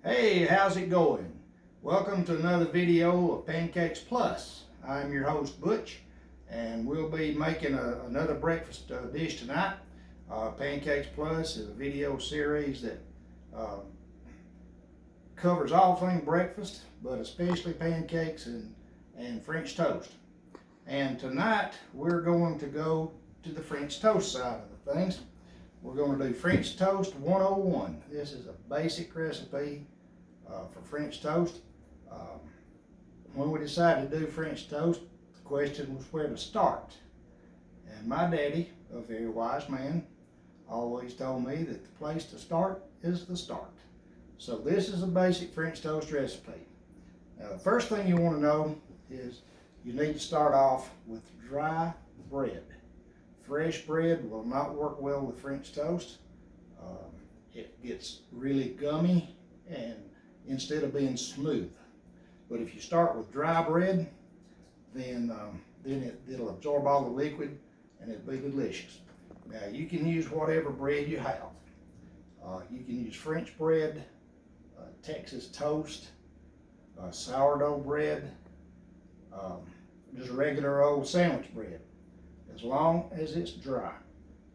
Hey, how's it going? Welcome to another video of Pancakes Plus. I'm your host Butch, and we'll be making another breakfast dish tonight. Pancakes Plus is a video series that covers all things breakfast, but especially pancakes and French toast. And tonight we're going to go to the French toast side of the things. We're going to do French Toast 101. This is a basic recipe for French toast. When we decided to do French toast, the question was where to start. And my daddy, a very wise man, always told me that the place to start is the start. So this is a basic French toast recipe. Now the first thing you want to know is you need to start off with dry bread. Fresh bread will not work well with French toast. It gets really gummy and instead of being smooth. But if you start with dry bread, then it'll absorb all the liquid and it'll be delicious. Now you can use whatever bread you have. You can use French bread, Texas toast, sourdough bread, just regular old sandwich bread, as long as it's dry.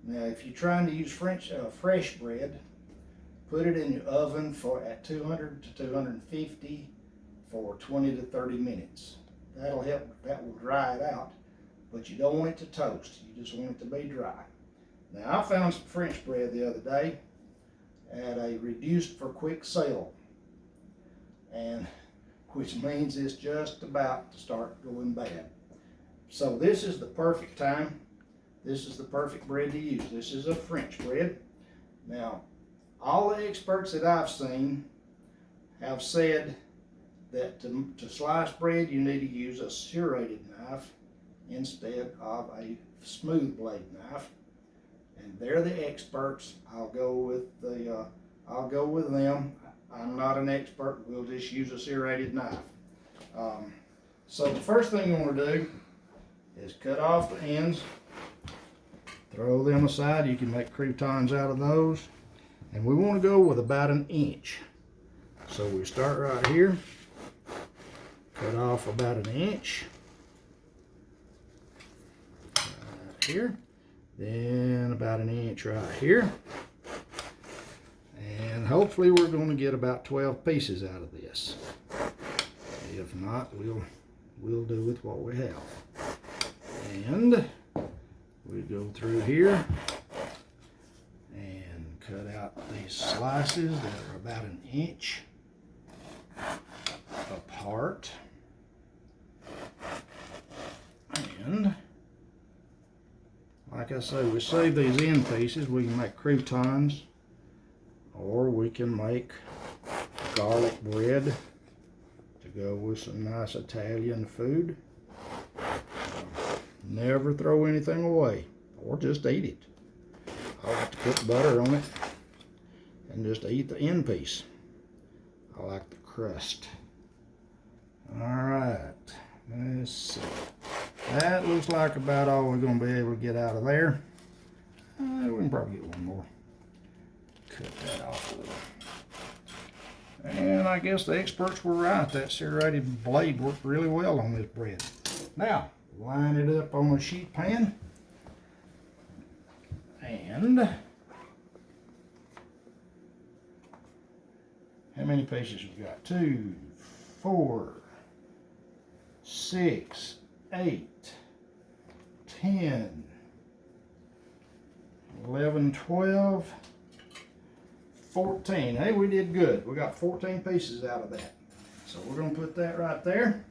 Now if you're trying to use fresh bread, put it in your oven at 200 to 250 for 20 to 30 minutes. That'll help, that will dry it out, but you don't want it to toast, you just want it to be dry. Now I found some French bread the other day at a reduced for quick sale, and which means it's just about to start going bad. So this is the perfect time. This is the perfect bread to use. This is a French bread. Now, all the experts that I've seen have said that to slice bread, you need to use a serrated knife instead of a smooth blade knife. And they're the experts. I'll go with them. I'm not an expert. We'll just use a serrated knife. So the first thing you want to do is cut off the ends, throw them aside. You can make croutons out of those. And we want to go with about 1 inch. So we start right here, cut off about 1 inch, right here, then about 1 inch right here. And hopefully we're going to get about 12 pieces out of this. If not, we'll do with what we have. And we go through here and cut out these slices that are about 1 inch apart. And like I say, we save these end pieces. We can make croutons, or we can make garlic bread to go with some nice Italian food. Never throw anything away, or just eat it. I like to put butter on it and just eat the end piece. I like the crust. Alright, let's see. That looks like about all we're going to be able to get out of there. We can probably get one more. Cut that off a little. And I guess the experts were right. That serrated blade worked really well on this bread. Now, line it up on a sheet pan. And how many pieces we got? 2, 4, 6, 8, 10, 11, 12, 14. Hey, we did good. We got 14 pieces out of that. So we're going to put that right there.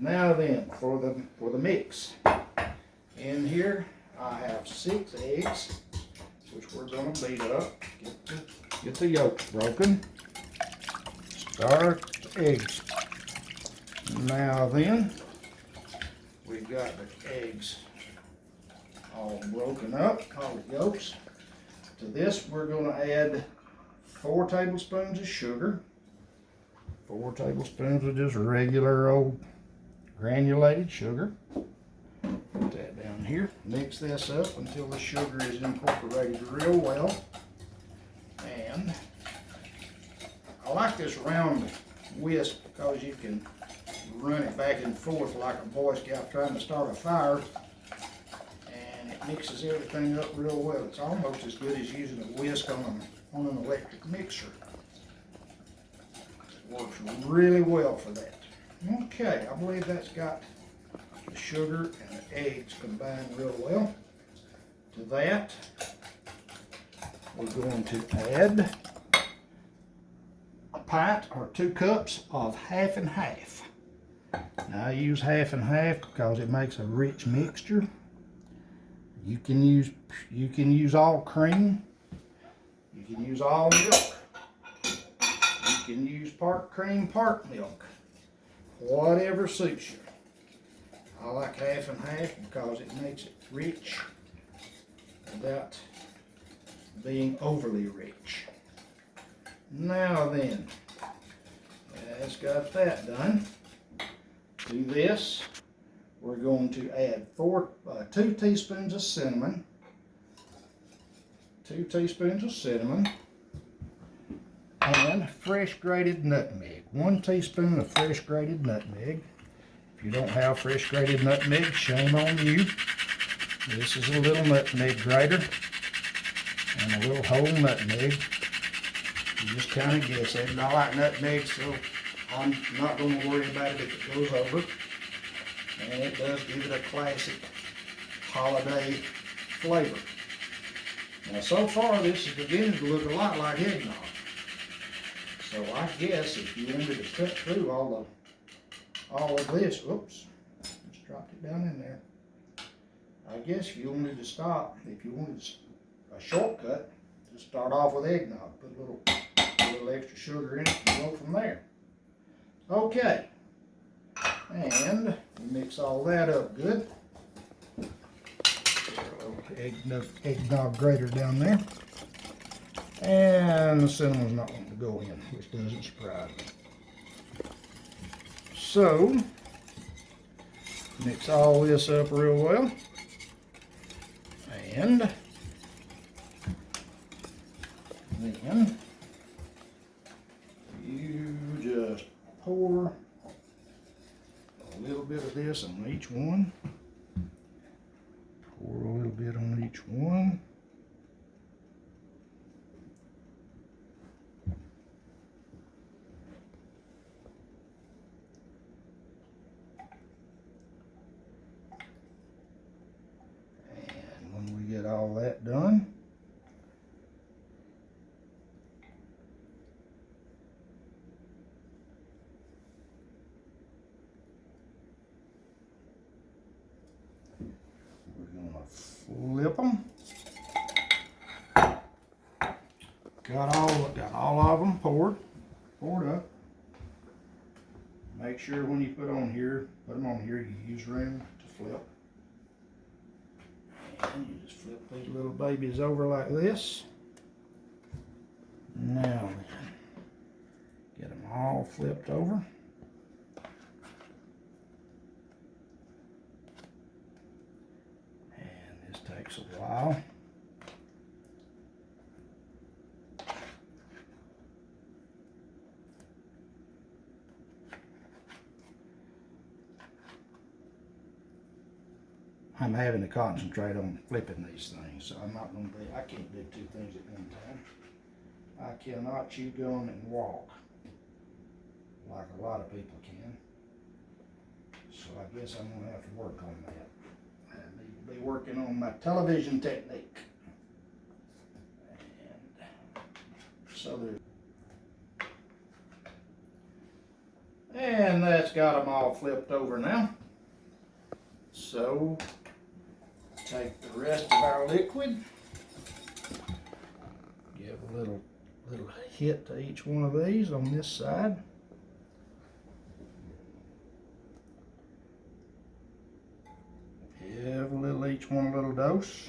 Now then, for the mix. In here, I have 6 eggs, which we're going to beat up. Get the yolks broken. Start the eggs. Now then, we've got the eggs all broken up, all the yolks. To this, we're going to add 4 tablespoons of sugar, 4 tablespoons of just regular old granulated sugar. Put that down here. Mix this up until the sugar is incorporated real well. And I like this round whisk because you can run it back and forth like a Boy Scout trying to start a fire, and it mixes everything up real well. It's almost as good as using a whisk on an electric mixer. It works really well for that. Okay, I believe that's got the sugar and the eggs combined real well. To that, we're going to add a pint or 2 cups of half and half. Now I use half and half because it makes a rich mixture. You can use all cream. You can use all milk. You can use part cream, part milk. Whatever suits you. I like half and half because it makes it rich without being overly rich. Now then, that's got that done. To this, we're going to add 2 teaspoons of cinnamon, 2 teaspoons of cinnamon, and fresh grated nutmeg. 1 teaspoon of fresh grated nutmeg. If you don't have fresh grated nutmeg, shame on you. This is a little nutmeg grater and a little whole nutmeg. You just kind of guess it. And I like nutmeg, so I'm not going to worry about it if it goes over. And it does give it a classic holiday flavor. Now so far this is beginning to look a lot like eggnog. So I guess if you wanted to cut through all of this, oops, just dropped it down in there. I guess if you wanted to stop, if you wanted a shortcut, just start off with eggnog. Put a little extra sugar in it and go from there. Okay, and mix all that up good. A little eggnog grater down there. And the cinnamon's not going to go in, which doesn't surprise me. So, mix all this up real well. And then you just pour a little bit of this on each one. Pour a little bit on each one. And when we get all that done, flip them. Got all of them poured up. Make sure when you put them on here, you use room to flip. And you just flip these little babies over like this. Now get them all flipped over. Takes a while. I'm having to concentrate on flipping these things, so I can't do 2 things at one time. I cannot chew gum and walk like a lot of people can. So I guess I'm going to have to work on that. Be working on my television technique. And so and that's got them all flipped over now. So take the rest of our liquid, give a little hit to each one of these on this side. Give each one a little dose.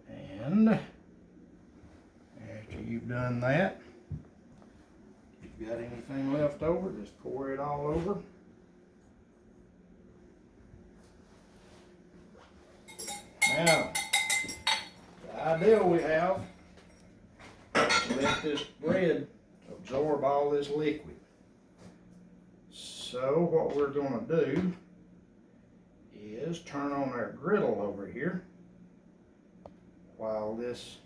And after you've done that, if you've got anything left over, just pour it all over. Now, the idea we have is to let this bread absorb all this liquid. So what we're going to do is turn on our griddle over here while this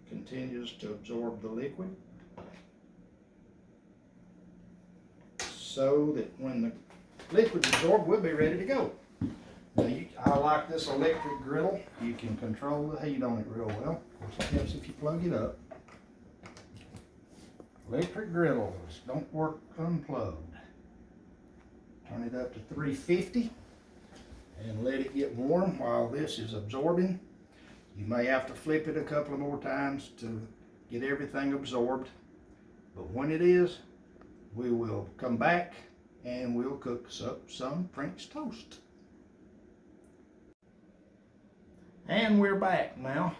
continues to absorb the liquid, so that when the liquid's absorbed, we'll be ready to go. Now I like this electric griddle. You can control the heat on it real well. Of course, it helps if you plug it up. Electric griddles don't work unplugged. Turn it up to 350 and let it get warm while this is absorbing. You may have to flip it a couple of more times to get everything absorbed. But when it is, we will come back and we'll cook up some French toast. And we're back now.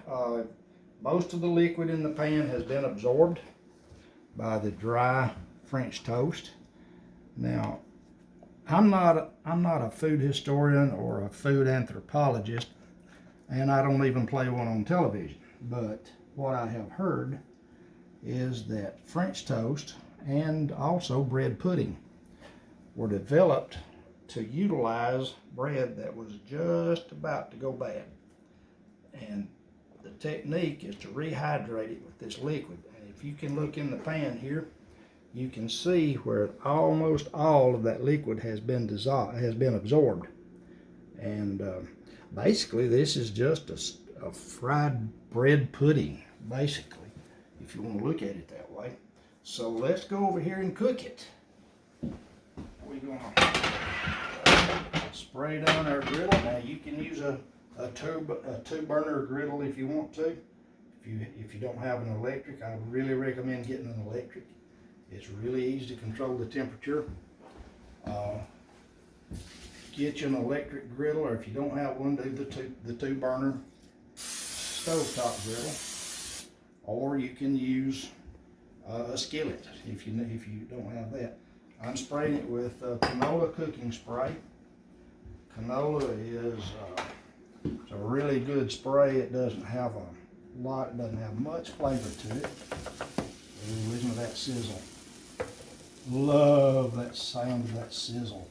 Most of the liquid in the pan has been absorbed by the dry French toast. Now, I'm not a food historian or a food anthropologist, and I don't even play one on television. But what I have heard is that French toast and also bread pudding were developed to utilize bread that was just about to go bad. And the technique is to rehydrate it with this liquid. And if you can look in the pan here, you can see where almost all of that liquid has been absorbed. And basically this is just a fried bread pudding, basically, if you want to look at it that way. So let's go over here and cook it. We're gonna spray down our griddle. Now you can use a two burner griddle if you want to. If you don't have an electric, I really recommend getting an electric. It's really easy to control the temperature. Get you an electric griddle, or if you don't have one, do the two burner stovetop griddle, or you can use a skillet if you don't have that. I'm spraying it with canola cooking spray. Canola is it's a really good spray. It doesn't have much flavor to it. Ooh, listen to that sizzle. Love that sound of that sizzle.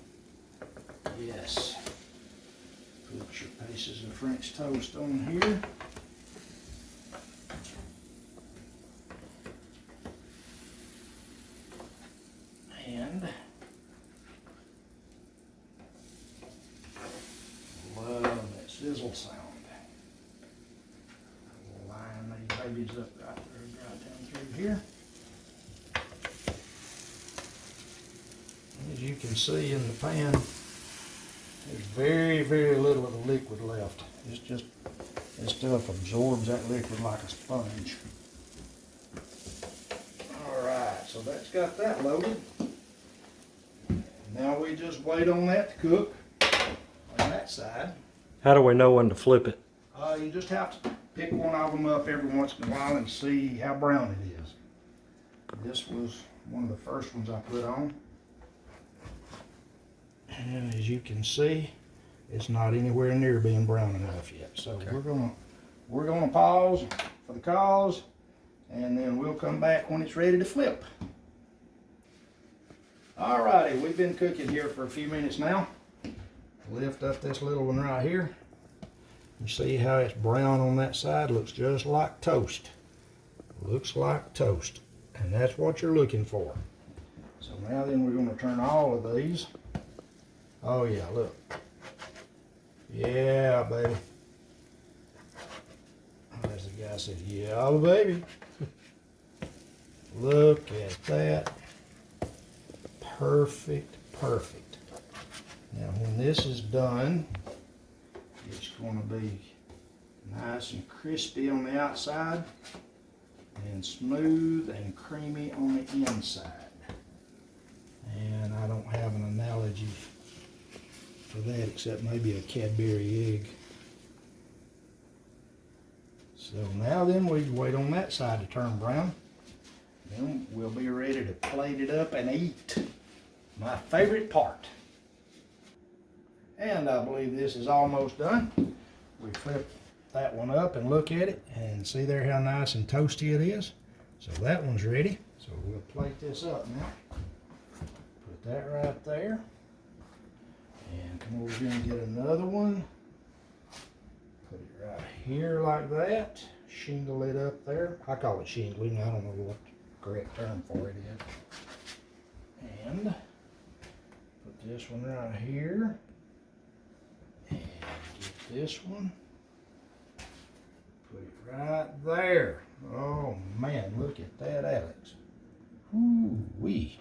Yes. Put your pieces of French toast on here. And love that sizzle sound. Line these babies up right down through here. As you can see in the pan, there's very, very little of the liquid left. It's just, this stuff absorbs that liquid like a sponge. Alright, so that's got that loaded. Now we just wait on that to cook on that side. How do we know when to flip it? You just have to pick one of them up every once in a while and see how brown it is. This was one of the first ones I put on. And as you can see, it's not anywhere near being brown enough yet. So okay, we're gonna pause for the cause, and then we'll come back when it's ready to flip. Alrighty, we've been cooking here for a few minutes now. Lift up this little one right here. You see how it's brown on that side? Looks just like toast. Looks like toast. And that's what you're looking for. So now then we're going to turn all of these. Oh yeah, look. Yeah, baby. As the guy said, yeah, baby. Look at that. Perfect, perfect. Now when this is done, it's going to be nice and crispy on the outside and smooth and creamy on the inside. And I don't have an analogy for that except maybe a Cadbury egg. So now then we wait on that side to turn brown. Then we'll be ready to plate it up and eat. My favorite part. And I believe this is almost done. We flip that one up and look at it and see there how nice and toasty it is. So that one's ready. So we'll plate this up now. Put that right there. And come over here and get another one. Put it right here like that. Shingle it up there. I call it shingling. I don't know what the correct term for it is. And put this one right here. And get this one. Put it right there. Oh man, look at that, Alex. Ooh-wee.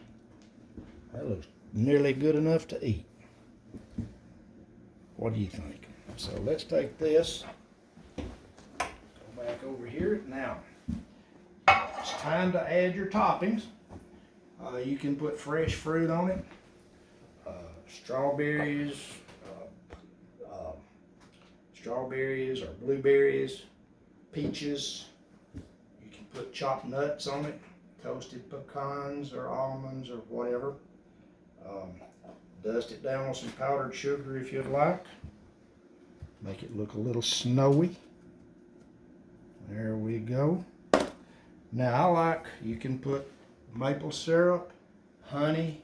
That looks nearly good enough to eat. What do you think? So let's take this, go back over here. Now, it's time to add your toppings. You can put fresh fruit on it, strawberries or blueberries, peaches. You can put chopped nuts on it, toasted pecans or almonds or whatever. Dust it down with some powdered sugar if you'd like. Make it look a little snowy. There we go. Now you can put maple syrup, honey,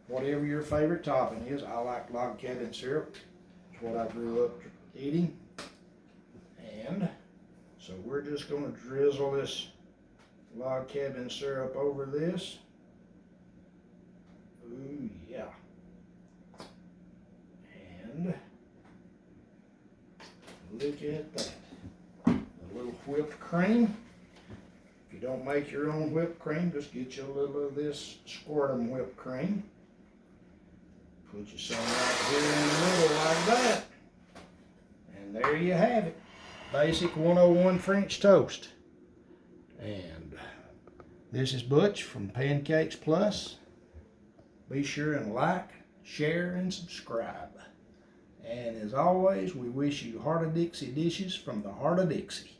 whatever your favorite topping is. I like log cabin syrup. It's what I grew up eating. And so we're just going to drizzle this log cabin syrup over this. Ooh, yeah. And look at that. A little whipped cream. If you don't make your own whipped cream, just get you a little of this Squirtum whipped cream. Put you some right here in the middle like that. And there you have it. Basic 101 French toast. And this is Butch from Pancakes Plus. Be sure and like, share, and subscribe. And as always, we wish you Heart of Dixie dishes from the Heart of Dixie.